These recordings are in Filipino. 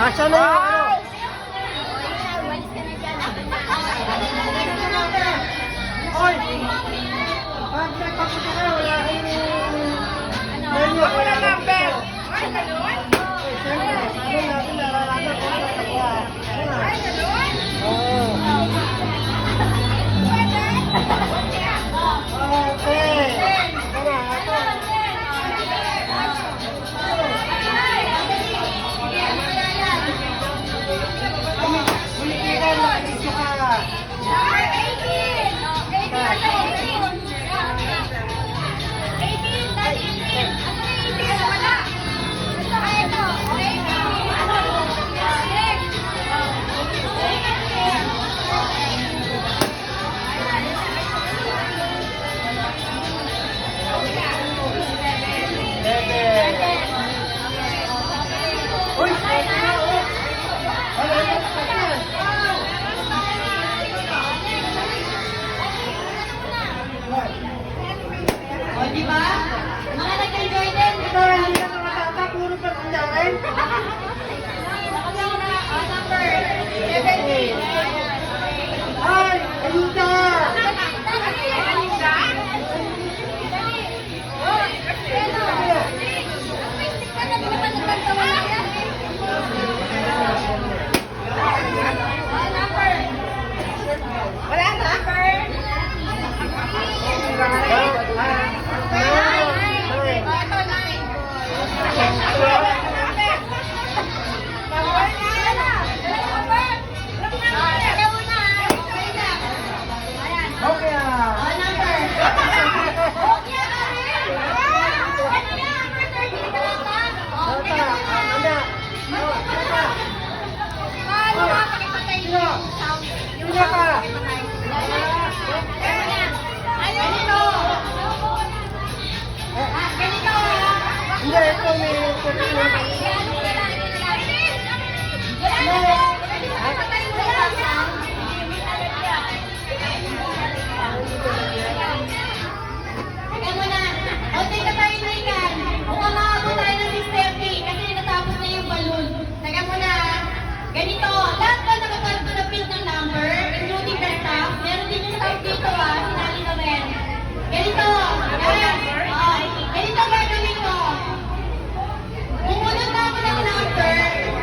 Asan na yung ano? Oy! Pag nagpapunta kayo, wala kayong wala number! Ay, gano'n? Siyempre, sabi natin nararagan ko na kapwa. Ay, gano'n? Oo. Okay. Tara, ito. Umikiran, nakikita ka. Uy! O, di ba? Mga nag-enjoy din. Ito, hindi na nakatata, puro pa nandiyan. Number 17. Ay! Ayuda! Wala na? Okay ah! Sino ka? Hindi, ito may... Teka muna. O, teka tayo na ikan. Mukhang makabot tayo ng 6:30 kasi natapos na yung balloon. Teka muna. Ganito, lahat ba nakakanto na field ng number, including the staff? Meron din yung staff dito sinali na rin. Ganito, yan. Ganito gagawin ko. Bumunod na ako ng number,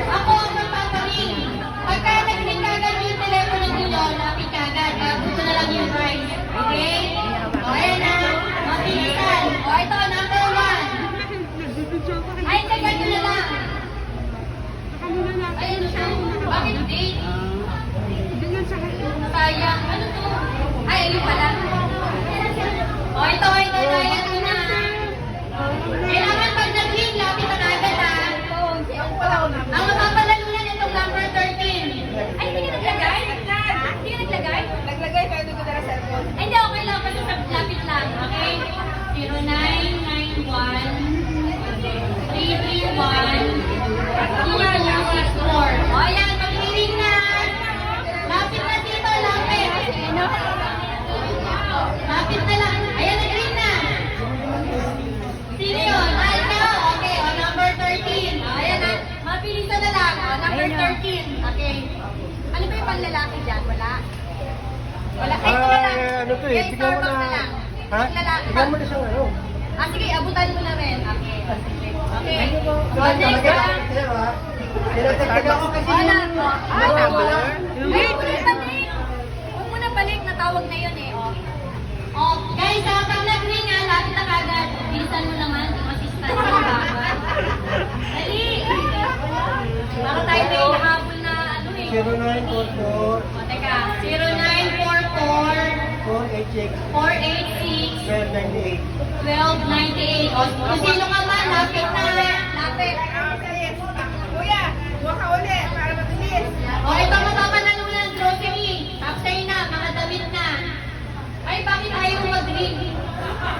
ako ang magpaparing. Pagka nag-ring kagad yung telepono nyo, lapit kagad. Gusto na lang yung prize. Okay? O, ayan na. Mabilisan. O, ito, number 1. Ay, teka nyo na lang. Ayun siya. Bakit date? Sayang. Ano to? Ay, ayun pala. O, ito. Ayan mo na. Kailangan pag nag-ring, lapit na kagad ha. Ang mapapalalunan itong number 13. Ay, hindi ka naglagay? Hindi ka naglagay? Naglagay pero hindi ko dala cellphone. Ay, hindi. Okay lang. Basta sa lapit lang. Okay? 0991 331 2264. O, ayan. Mag-ring na. Lapit na dito. Lapit. Lapit na lang. Ayan, nag-ring na. Sino yun? Ikaw. Okay. O, number 13. O, ayan na. Mabilisan na lang. O, number 13. Okay. Ano ba yung panlalaki dyan? Wala? Wala. Ay, ito na lang. ano to eh, Yung tignan mo Starbucks na. lang. Ha? Tignan mo na siyang ano. Sige, abutan mo na rin. Okay. Okay. O, Talaga, next talaga. ha. Sa'yo ha? Tinatagtag ako kasi Wala. yung... Tama. Wait, huwag mo balik. Huwag mo na balik. Natawag na yun eh. Oh, guys, pag nag-ring ha, lapit na kagad. Bilisan mo naman. Yung assistant mo dapat. Dali. Baka tayo may nahabol na ano eh. 0944 O, teka. 0944 486 486 1298. 1298. O, kung sino ka man, lapit na. Lapit. Kuya, huwa ka ulit para mabilis. O, ito mapapanalunan, grocery. Top sa'yo na, mga damit na. Ay, bakit ayaw mo mag-ring?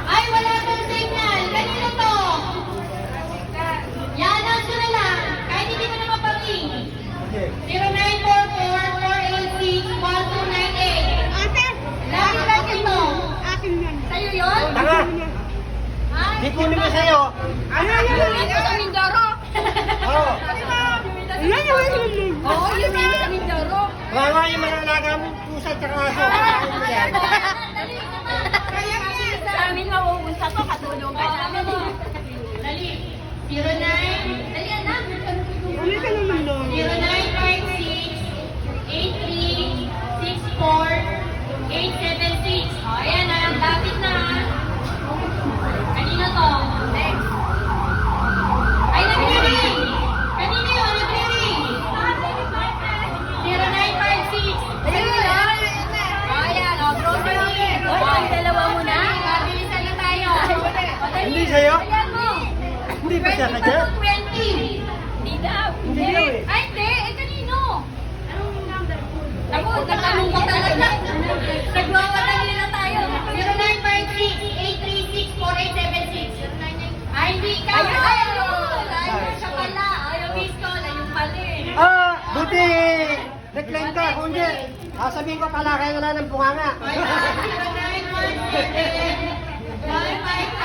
Ay, wala tong signal. Kanino to? I-announce ko na lang. Kahit hindi mo na mapag-ring. Okay. 0944-486-1298. Ate, Lagi lang ito. akin yan. Sa'yo yun? Tanga! Ay, Di kunin ko sa'yo. Ano yan? Ito sa Mindoro. Oo. Ito Oo, yun na yung sa Mindoro. Wawa yung mga alaga mo, pusa at saka aso. Kakain mo yan. Kaya nga. Sa amin mauunsa to, katulong ka namin. Dali. 09. Dali, anak. 0956-8364-876. O, ayan na. Lapit na. Kanino to? Next. Ay, nagre-ring. Kanino yun? Nagre-ring. 0956. Ayun na. O, ayan. O, grocery. O, ang dalawa mo na. Bilisan na tayo. O, dali. Hindi sa'yo? Ayan mo. Hindi ba siya kanya? 20. Hindi daw. Hindi daw eh. Ay, hindi. Eh, kanino? Ako, nagtanong ko talaga. Nagwawatali na tayo. 0956-836-4876. Ay, hindi ka. Ay, ayun. Ayun siya pala. Ay, yung miss call. Ayun pala eh. Ah, buti. Decline ka. Kung hindi, sabihin ko pala kayo na ng bunganga. 0917-155